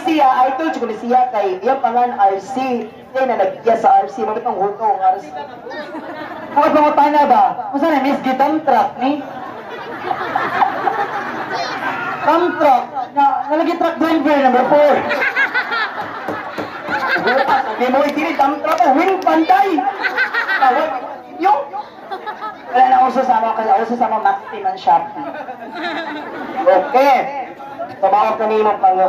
siya, idol ko ni siya kay iyang pangan RC. Kaya na nagkiya sa RC, mabit ang huto ng RC. Ako pangutana ba? Kung saan na miss gitang truck ni? Dump truck, nalagi truck driver number 4. Sabi mo, hindi dump truck o wing panday. Tawag, yung wala na uso sama kasi uso sama Maxi man Shopee. Okay. Tumawag ka niyo pang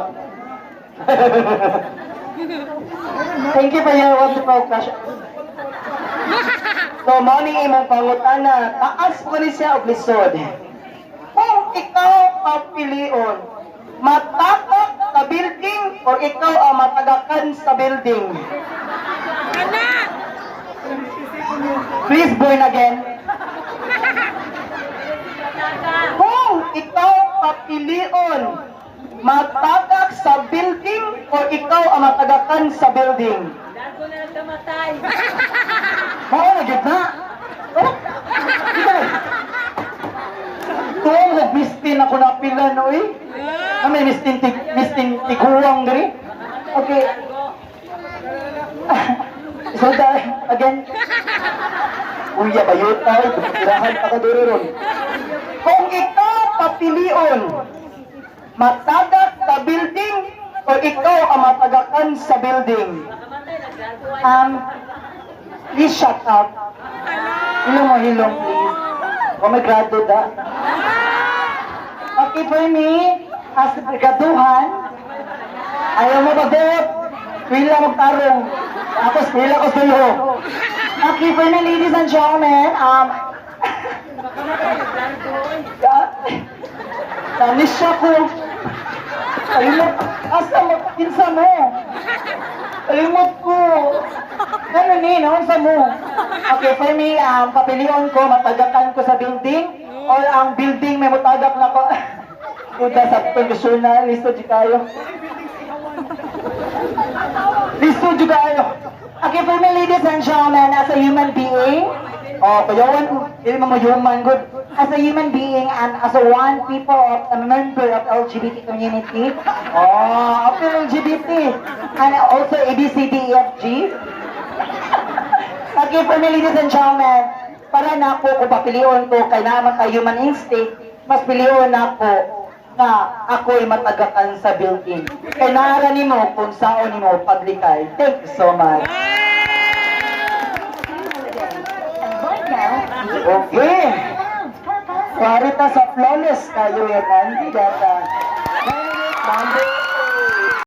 Thank you for your wonderful question. So, morning imong pangutana, taas ko ni siya og lisod. Kung ikaw papilion, matakot sa building o ikaw ang matagakan sa building? Please born again. Kung ikaw papilion, matagak sa building o ikaw ang matagakan sa building? Dago na nagkamatay. Oo, nagyod na. Oh, ikaw. Kung mistin ako napila, no eh. May mistin tiguang gari. Okay. So, again. Uya, bayutay. Tirahan ako duro ron. Kung ikaw papilion, matagak sa building o ikaw ang matagakan sa building? Please shut up. Hilong, please. Oh my God, duda. Okay, for me, as graduhan, ayaw mo mag-vote. Pila magtarong. Tapos pila ko sulo. Okay, for me, ladies and gentlemen, Tanis siya ko. Kalimot. Asa mo? Kinsa mo? Kalimot ko. Ano ni? Naunsa mo? Okay, for me, papilion ko, matagakan ko sa building or ang building may matagak na ko. Kuda sa professional. Listo di kayo. Listo di kayo. Okay, for me, ladies and gentlemen, as a human being, payawan, hindi mo human, good. As a human being and as a one people of a member of LGBT community, of LGBT, and also ABCDEFG. Okay, for me, ladies and gentlemen, para na po kung papilion ko kay naman kay human instinct, mas pilion na po na ako'y matagakan sa building. Kaya naara mo kung saan mo paglikay. Thank you so much. Okay. Kwarita sa flawless kayo yan, Andy Gata. Number